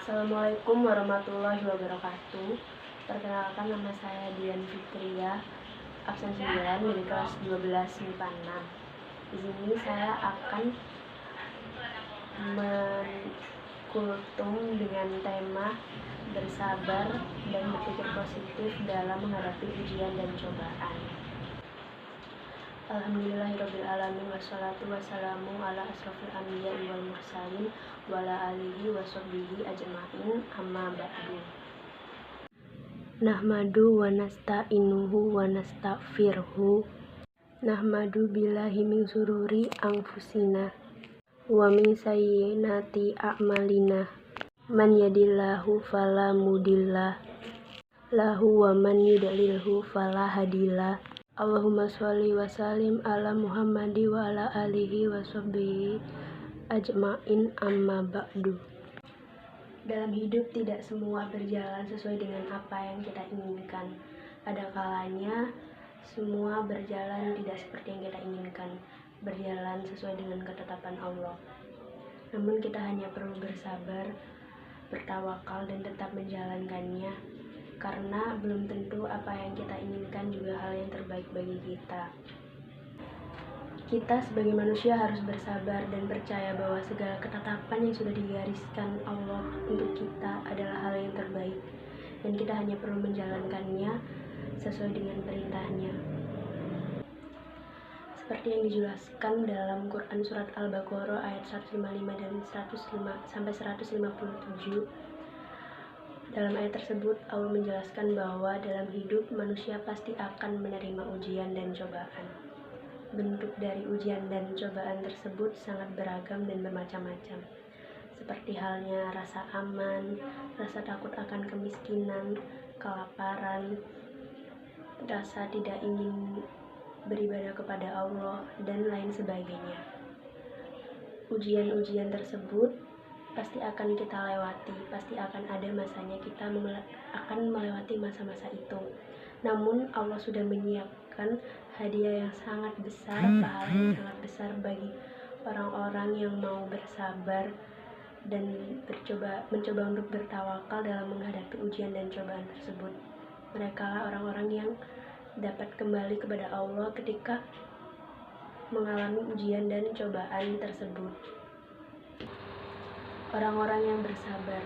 Assalamualaikum warahmatullahi wabarakatuh. Perkenalkan, nama saya Dian Fitria, absen 9 dari kelas 12 MIPA 6. Di sini saya akan menkultum dengan tema bersabar dan berpikir positif dalam menghadapi ujian dan cobaan. Alhamdulillahirrabbilalamin, wassalatu wassalamu ala asrofil anbiya'i wal mursalin wa ala alihi wa sahbihi ajma'in, amma ba'du. Nahmadu wa nasta'inuhu wa nasta'firhu. Nahmadu billahi min sururi anfusina wa min sayyiati a'malina. Man yadillahu fala mudilla lahu wa man yudlilhu fala hadilah. Allahumma sholli wa sallim ala Muhammadi wa ala alihi wa sahbihi ajma'in, amma ba'du. Dalam hidup tidak semua berjalan sesuai dengan apa yang kita inginkan. Ada kalanya semua berjalan tidak seperti yang kita inginkan, berjalan sesuai dengan ketetapan Allah. Namun kita hanya perlu bersabar, bertawakal, dan tetap menjalankannya, karena belum tentu apa yang kita inginkan juga hal yang terbaik bagi kita. Kita sebagai manusia harus bersabar dan percaya bahwa segala ketetapan yang sudah digariskan Allah untuk kita adalah hal yang terbaik, dan kita hanya perlu menjalankannya sesuai dengan perintahnya. Seperti yang dijelaskan dalam Quran Surat Al-Baqarah ayat 155 dan 157. Dalam ayat tersebut, Allah menjelaskan bahwa dalam hidup manusia pasti akan menerima ujian dan cobaan. Bentuk dari ujian dan cobaan tersebut sangat beragam dan bermacam-macam, seperti halnya rasa aman, rasa takut akan kemiskinan, kelaparan, rasa tidak ingin beribadah kepada Allah, dan lain sebagainya. Ujian-ujian tersebut pasti akan kita lewati, pasti akan ada masanya kita akan melewati masa-masa itu. Namun Allah sudah menyiapkan hadiah yang sangat besar, pahala yang sangat besar bagi orang-orang yang mau bersabar dan mencoba untuk bertawakal dalam menghadapi ujian dan cobaan tersebut. Mereka lah orang-orang yang dapat kembali kepada Allah ketika mengalami ujian dan cobaan tersebut. Orang-orang yang bersabar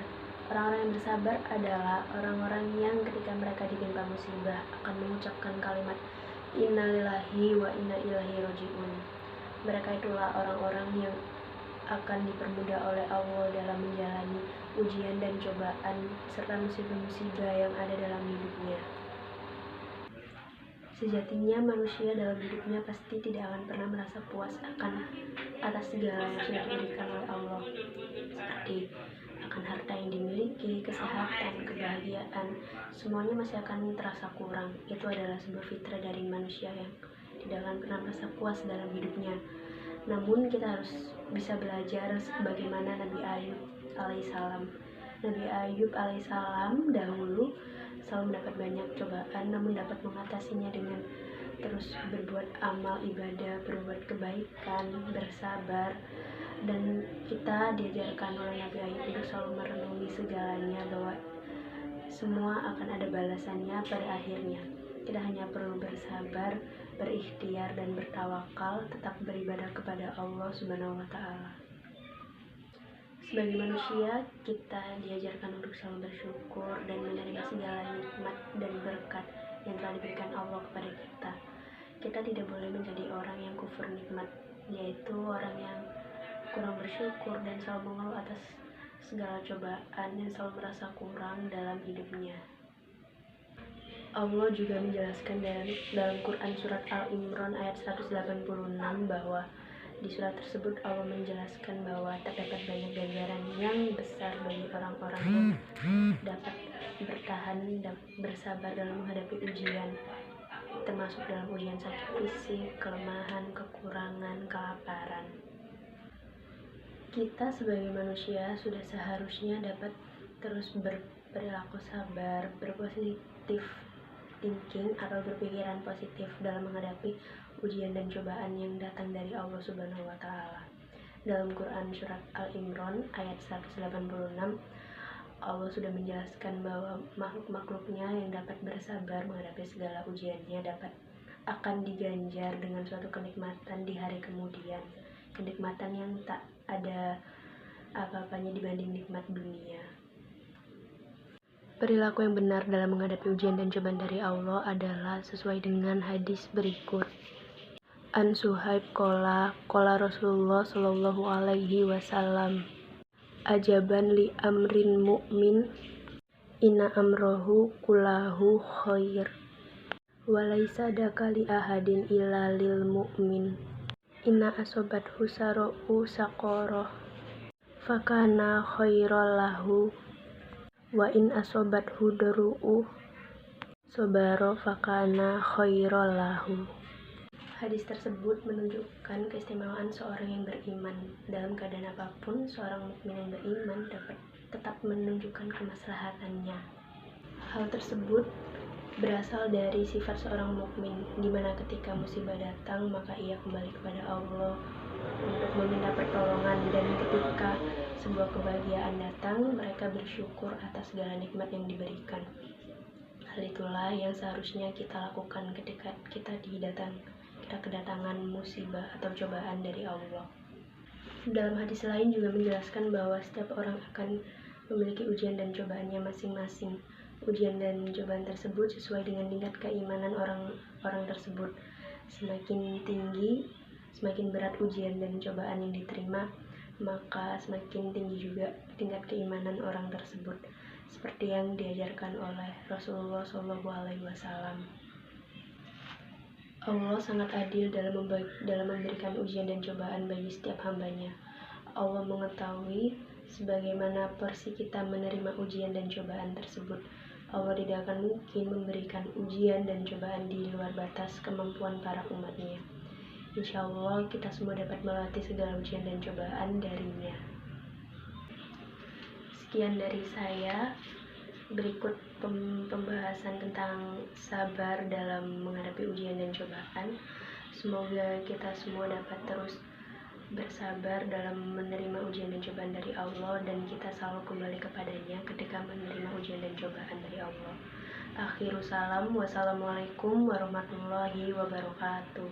adalah orang-orang yang ketika mereka ditimpa musibah akan mengucapkan kalimat innalillahi wa inna ilaihi raji'un. Mereka itulah orang-orang yang akan dipermudah oleh Allah dalam menjalani ujian dan cobaan serta musibah-musibah yang ada dalam hidupnya. Sejatinya manusia dalam hidupnya pasti tidak akan pernah merasa puas atas segala yang sudah diberikan oleh Allah, seperti akan harta yang dimiliki, kesehatan, kebahagiaan, semuanya masih akan terasa kurang. Itu adalah sebuah fitrah dari manusia yang tidak akan pernah merasa puas dalam hidupnya. Namun kita harus bisa belajar sebagaimana Nabi Ayub alaihissalam. Nabi Ayub alaihissalam dahulu selalu mendapat banyak cobaan, namun dapat mengatasinya dengan terus berbuat amal ibadah, berbuat kebaikan, bersabar. Dan kita diajarkan oleh Nabi Ayub untuk selalu merenungi segalanya, bahwa semua akan ada balasannya pada akhirnya. Kita hanya perlu bersabar, berikhtiar, dan bertawakal, tetap beribadah kepada Allah Subhanahu wa Ta'ala. Sebagai manusia, kita diajarkan untuk selalu bersyukur dan menerima segala nikmat dan berkat yang telah diberikan Allah kepada kita. Kita tidak boleh menjadi orang yang kufur nikmat, yaitu orang yang kurang bersyukur dan selalu mengeluh atas segala cobaan dan selalu merasa kurang dalam hidupnya. Allah juga menjelaskan dalam Quran Surat Al-Imran ayat 186 bahwa di surat tersebut Allah menjelaskan bahwa terdapat banyak ganjaran yang besar bagi orang-orang yang dapat bertahan dan bersabar dalam menghadapi ujian, termasuk dalam ujian sakit fisik, kelemahan, kekurangan, kelaparan. Kita sebagai manusia sudah seharusnya dapat terus berperilaku sabar, berpositif thinking atau berpikiran positif dalam menghadapi ujian dan cobaan yang datang dari Allah Subhanahu wa Ta'ala. Dalam Quran Surat Al-Imran ayat 186, Allah sudah menjelaskan bahwa makhluk-makhluknya yang dapat bersabar menghadapi segala ujiannya akan diganjar dengan suatu kenikmatan di hari kemudian, kenikmatan yang tak ada apa-apanya dibanding nikmat dunia. Perilaku yang benar dalam menghadapi ujian dan cobaan dari Allah adalah sesuai dengan hadis berikut. An Suhaib qala Rasulullah sallallahu alaihi wasallam, ajaban li amrin mu'min, inna amrohu kullahu khair, walaysa daka li ahadin illa lil mu'min, inna asobathu saro'u saqoroh, fakana khairal lahu, wa in asobathu daru'u sobaro fakana khairal lahu. Hadis tersebut menunjukkan keistimewaan seorang yang beriman. Dalam keadaan apapun, seorang mukmin yang beriman dapat tetap menunjukkan kemaslahatannya. Hal tersebut berasal dari sifat seorang mukmin, di mana ketika musibah datang maka ia kembali kepada Allah untuk meminta pertolongan, dan ketika sebuah kebahagiaan datang mereka bersyukur atas segala nikmat yang diberikan. Hal itulah yang seharusnya kita lakukan ketika kita kedatangan musibah atau cobaan dari Allah. Dalam hadis lain juga menjelaskan bahwa setiap orang akan memiliki ujian dan cobaannya masing-masing. Ujian dan cobaan tersebut sesuai dengan tingkat keimanan orang tersebut. Semakin tinggi, semakin berat ujian dan cobaan yang diterima, maka semakin tinggi juga tingkat keimanan orang tersebut, seperti yang diajarkan oleh Rasulullah SAW. Allah sangat adil dalam memberikan ujian dan cobaan bagi setiap hambanya. Allah mengetahui sebagaimana porsi kita menerima ujian dan cobaan tersebut. Allah tidak akan mungkin memberikan ujian dan cobaan di luar batas kemampuan para umatnya. Insya Allah kita semua dapat melewati segala ujian dan cobaan darinya. Sekian dari saya. Berikut pembahasan tentang sabar dalam menghadapi ujian dan cobaan. Semoga kita semua dapat terus bersabar dalam menerima ujian dan cobaan dari Allah, dan kita selalu kembali kepadanya ketika menerima ujian dan cobaan dari Allah. Akhirus salam, wassalamualaikum warahmatullahi wabarakatuh.